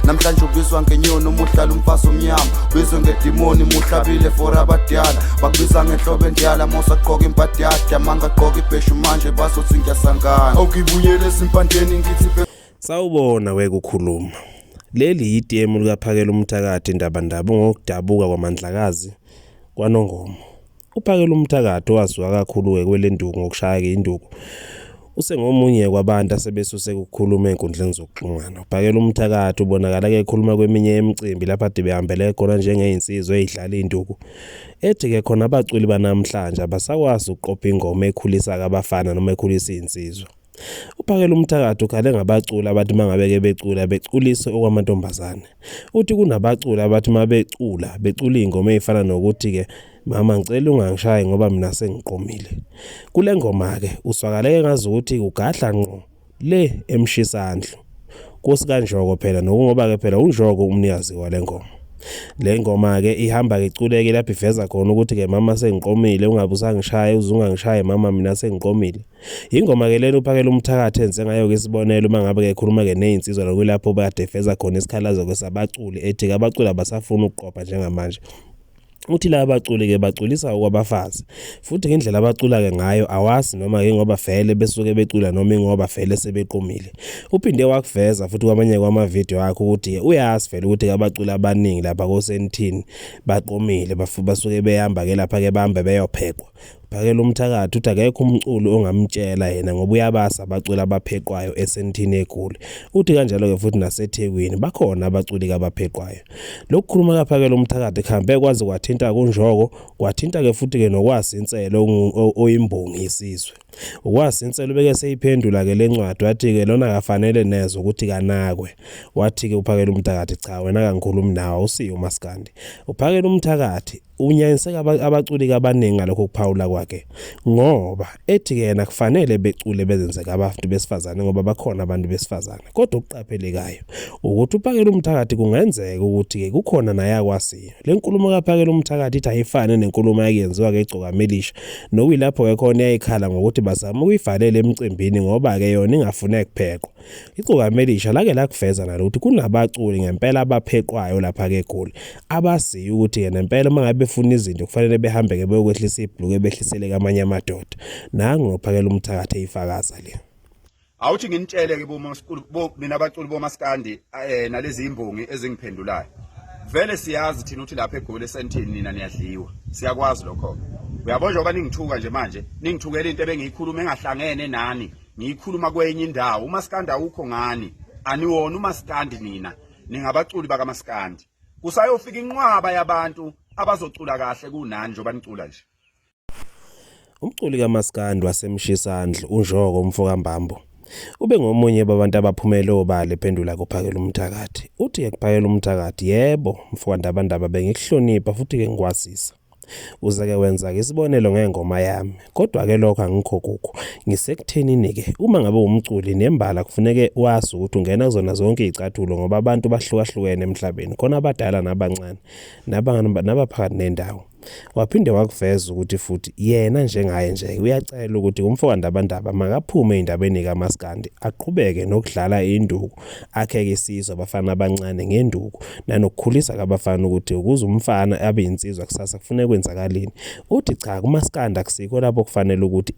namhlanje ubizwa ngenyoni umuhlala umfazi omnyama ubizwe ngedimoni muhlabile for abadala bakubiza ngenhlobo endiyala mosaqoka impadi yakhe amanga aqoka ibheshu manje bazothi ngiyasangana awukibuyele esimpandeni ngithi sawubona wekukhuluma leli itemu likaPhakel'Mthakathi indabandaba ngokudabuka kwamandlakazi kwaNongoma uPhakel'Mthakathi waziwa kakhulu kwelenduku ngokushaya induku usengomunye kwabantu asebesuse ukukhuluma enkundleni zokuxhumana uPhakel'Mthakathi ubonakala ke ekhuluma kweminye emicimbi lapha ade behambele khona njengeinsizwa ezidlala induku ethi ke khona abaculi banamhlanje abasakwazi ukuqopha ingoma ekhulisa abafana noma ekhulisa insizwa uPhakel'Mthakathi ukhale ngabaculi abathi mangabeke beculise okwamantombazane uthi kunabaculi abathi becula ingoma ezifana nokuthi ke mama ngicela ungangishayi ngoba mina sengiqomile kule ngoma ke uswakaleke ngazi ukuthi ugahla ngqo le emshisandlo kosikanjoko phela nokungoba ke phela unjoko umnikazi wale ngoma le ngoma ke ihamba iculeke lapha iveza khona ukuthi ke mama sengiqomile ungabusangishaya uzungangishaye mama mina sengiqomile ingoma ke lelo uPhakel'Mthakathi enze ngayo ke isibonelo mangabe ke ekhuluma ke nezinsizwa lokulapho bade feza khona isikhalazo kwesabaculi ethi abaculi abasafuna ukuqopha njengamanje uthi la abaculi ke baculisa okwabafazi futhi ngendlela abacula ke ngayo awazi noma ke ngoba vele besuke becula noma ngoba vele sebeqomile uphinde wakuveza futhi kwamanye kwamavideo akhe ukuthi uyazi vele ukuthi abaculi abaningi lapha koSanton baqomile basuke behamba ke lapha ke bahambe beyophekwa Phakel'Mthakathi uthi akekho umculo ongamtshela yena ngoba uyabasa abaculi abapheqwayo eSanton eGoli uthi kanjalo ke futhi naseThekwini bakhona abaculi abapheqwayo lokukhuluma kaPhakel'Mthakathi khambe kwazi kwathinta kunjoko kwathinta ke futhi ke nokwazinselo oyimbongi isizwe ukwazinselo beke seyiphendula ke lencwadi wathi ke lona akafanele neze ukuthi kanakwe wathi ke uPhakel'Mthakathi cha wena kangikhulumi nawe usiyo Maskandi uPhakel'Mthakathi unyaniseka abaculi abaningi ngalokho kuphawula kwakhe ngoba ethi ke yena kufanele becule bezenzeka abantu besifazane ngoba bakhona abantu besifazane kodwa ukuqaphelekayo ukuthi uPhakel'Mthakathi kungenzeka ukuthi ke kukhona naye akwasiyo lenkulumo kaPhakel'Mthakathi ithi ayifane nenkulumo ayenziwa ke eGcoka Melisha nokuyilapho ke khona yayikhala ngokuthi bazama ukuyivalela emcimbini ngoba ke yona ingafune kuphekwa iGcoka Melisha lake lakuveza nalo ukuthi kunabaculi ngempela abapheqwayo lapha ke eGoli abasiyo ukuthi yena ngempela mangabe befuna izinto kufanele behambe ke beyokwehlisa ibhluku behlisele kamanye amadoda nangu uPhakel'Mthakathi eyifakaza le awuthi nginitshele ke mina abaculi boMaskandi nalezi imbongi ezingiphendulayo vele siyazi thina ukuthi lapha eGoli eSanton nina niyadliwa siyakwazi lokho uyabona njengoba ningithuka nje manje ningithukela into ebengiyikhuluma engahlangene nani ngiyikhuluma kwenye indawo uMaskandi awukho ngani aniwona uMaskandi nina ningabaculi bakaMaskandi kusayofika inqwaba yabantu abazocula kahle kunani njoba nicula nje umculi kaMaskandi wasemshisandlo unjoko umfokambambo ube ngomunye babantu abaphumele obale ephendula kuPhakel'Mthakathi uthi ke kuPhakel'Mthakathi yebo mfowandabandaba bengikuhlonipha futhi ke ngikwasisa uzake wenza ke isibonelo ngengoma yami kodwa ke lokho angikho kukho ngisekuthenini ke uma ngabe umculi nembala kufuneke wazi ukuthi ungena kuzona zonke izicathulo ngoba abantu bahlukahlukene emhlabeni khona abadala nabancane nabaphakathi nendawo waphinde wakuveza ukuthi futhi yena njengaye nje uyacela ukuthi umfowandabandaba makaphume endabeni kaMaskandi aqhubeke nokudlala induku akheke isizwe abafana abancane ngenduku nanokukhulisa kabafana ukuthi ukuze umfana abe insizwa kusasa kufanele kwenzakalini uthi cha kuMaskandi akusikho lapho kufanele ukuthi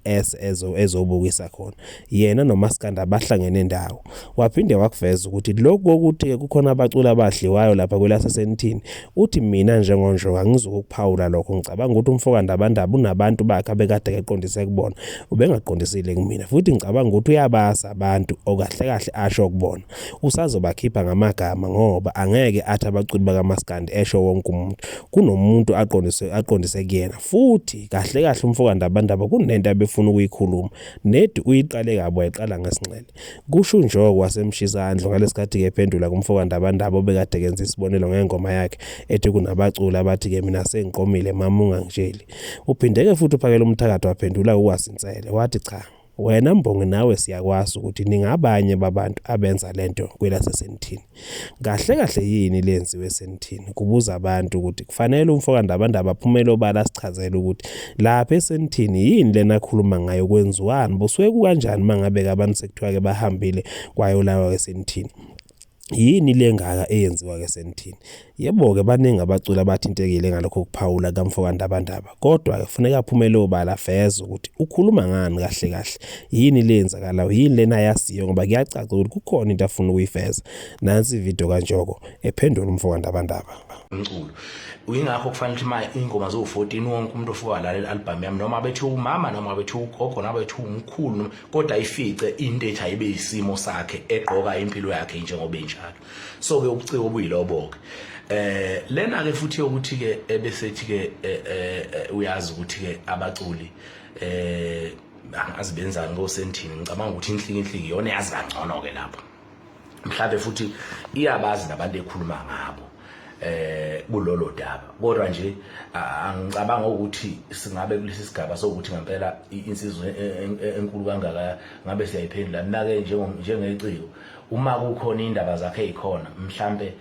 ezobukisa khona yena noMaskandi abahlangene ndawo waphinde wakuveza ukuthi lokho ukuthi kukhona abaculi abadliwayo lapha kwelaseSanton uthi mina njengonjo angizokuphawula lokho ngicabanga ukuthi umfowandabandaba unabantu bakhe abekade eqondise kubona ubengaqondisile kumina futhi ngicabanga ukuthi uyabasa abantu okahle kahle asho kubona usazobakhipha ngamagama ngoba angeke athi abaculi bakaMaskandi esho wonke umuntu kunomuntu aqondise kuyena futhi kahle kahle umfowandabandaba kunento abefuna ukuyikhuluma nedi uyiqale kabo eqala ngesinxele kusho njoko wasemshisandlo ngalesikhathi ke ephendula kumfowandabandaba obekade kenza isibonelo ngengoma yakhe ethi kunabaculi abathi ke mina sengiqomile mama ungangitsheli uphindeke futhi uPhakel'Mthakathi waphendula ukwazinsele wathi cha wena mbongi nawe siyakwazi ukuthi ningabanye babantu abenza lento kwelaseSanton kahle kahle yini lenziwe eSanton kubuza abantu ukuthi kufanele umfowandabandaba aphumele obala sichazele ukuthi lapha eSanton yini lena khuluma ngayo kwenziwani bosuke kanjani mangabe abantu sekuthiwa ke bahambile kwayo lawa eSanton yini lengaka eyenziwa ke sentini. Yebo ke baningi abaculi abathintekile ngalokho kuphawula kaMfokandabandaba, kodwa kufuneka aphumele obala feza ukuthi ukhuluma ngani kahle kahle, yini lenzakalayo, yini lena yaziyo, ngoba kuyacaca ukuthi kukhona into afuna ukuyifeza. Nansi ivideo kanjoko ephendula uMfokandabandaba. Umculo uyingakho kufanele ukuthi manje ingoma zo14 wonke umuntu ofika lalela album yami, noma bethu umama noma bethu ugogo noma bethu umkhulu, kodwa ifice into ethi ayibe isimo sakhe egqoka impilo yakhe njengoba enjalo. So ke ubuciko obuyilobo ke lena ke futhi ukuthi ke ebesethi ke uyazi ukuthi ke abaculi azibenzani ngosentini. Ngicabanga ukuthi inhlingi iyona yazi kangcono ke lapho, mhlawumbe futhi iyabazi nabantu ekhuluma ngabo kulolo daba. Kodwa nje angicabanga ukuthi singabe kulesi sigaba sokuthi ngempela insizwe enkulu kangaka ngabe siyayiphendula. Mina ke njengeciko, uma kukhona indaba zakhe ezikhona, mhlambe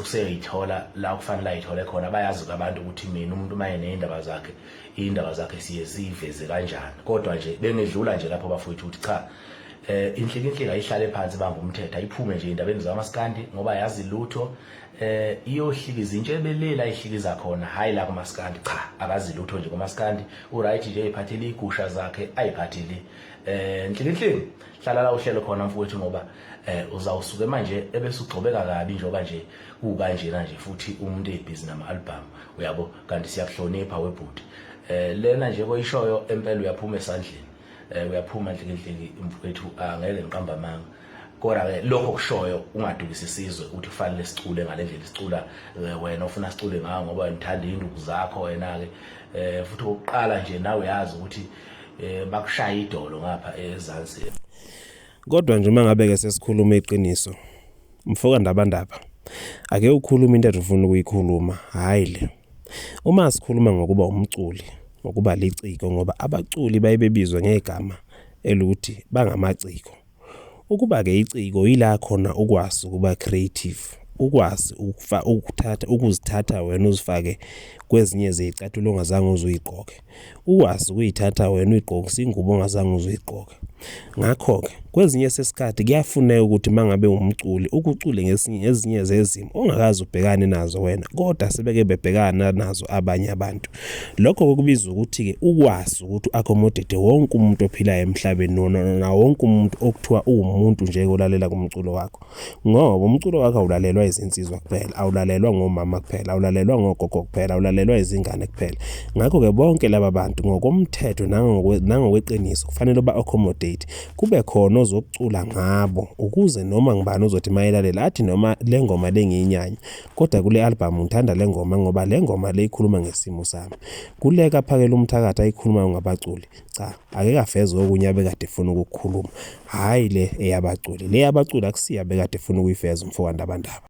useyithola la kufanele ayithole khona, bayazi abantu ukuthi mina umuntu maye neindaba zakhe, indaba zakhe siye siveze kanjani. Kodwa nje bengedlula nje lapho bafowethu ukuthi cha, inhlikinhlinga ayihlale phansi bangumthetho, ayiphume nje indabeni zamaskandi ngoba yazi lutho, iyohlikiza intshebelela ayihlikiza khona, hayi la kumaskandi cha, akazi lutho nje kumaskandi. Uright nje ayiphathele igusha zakhe, ayiphathele inhlikinhlinga. Hlala la uhlelo khona mfowethu, ngoba uzawusuke manje ebese ugcobeka kabi njengoba nje kukanjena nje futhi umuntu ebhizi nama-album, uyabo, kanti siyakuhlonipha webhuti. Lena nje koyishoyo empela uyaphuma esandleni, uyaphuma inhlikinhlingi mfowethu, angeke ngiqamba amanga. Kodwa ke lokho kushoyo ungadukisa isizwe ukuthi kufanele sicule ngale ndlela sicula wena ofuna sicule ngayo ngoba ngithanda induku zakho wena ke. Futhi oqala nje nawe yazi ukuthi bakushaya idolo ngapha ezansi. Kodwa nje uma ngabe ke sesikhuluma iqiniso, Mfokandabandaba, ake ukhuluma into ufuna ukuyikhuluma, hayi le. Uma sikhuluma ngokuba umculi, ngokuba liciko, ngoba abaculi bayebebizwa ngegama elukuthi bangamaciko. Ukuba ke iciko ila khona ukwazi ukuba creative, ukwazi ukuzithatha wena uzifake kwezinye zezicathulo ongazange uzuyigqoke, ukwazi ukuyithatha wena uyigqokise ingubo ongazange uzuyigqoke. Ngakho ke kwezinye sesikhathi kuyafuneka ukuthi mangabe umculi ukucule ngezinye zezimo ongakazi ubhekane nazo wena, kodwa sebeke bebhekana nazo abanye abantu. Lokho kubizwa ukuthi ke ukwazi ukuthi accommodate wonke umuntu ophilayo emhlabeni, na wonke umuntu okuthiwa umuntu nje olalela kumculo wakho, ngoba umculo wakho awulalelwa izinsizwa kuphela, awulalelwa ngomama kuphela, awulalelwa ngogogo kuphela, awulalelwa izingane kuphela. Ngakho ke bonke laba bantu ngokomthetho nangokweqiniso kufanele ba accommodate, kube khona ozokucula ngabo, ukuze noma ngibani ozothi mayilalela athi noma le ngoma lengiyinyanya, kodwa kule album ngithanda le ngoma ngoba le ngoma le ikhuluma ngesimo sami. Kuleka Phakel'Mthakathi ayikhuluma ngabaculi, cha, ake kafeze okunye abekade efuna ukukhuluma, hayi le eyabaculi. Le yabaculi akusiya bekade efuna ukuyifeza Mfokandabandaba.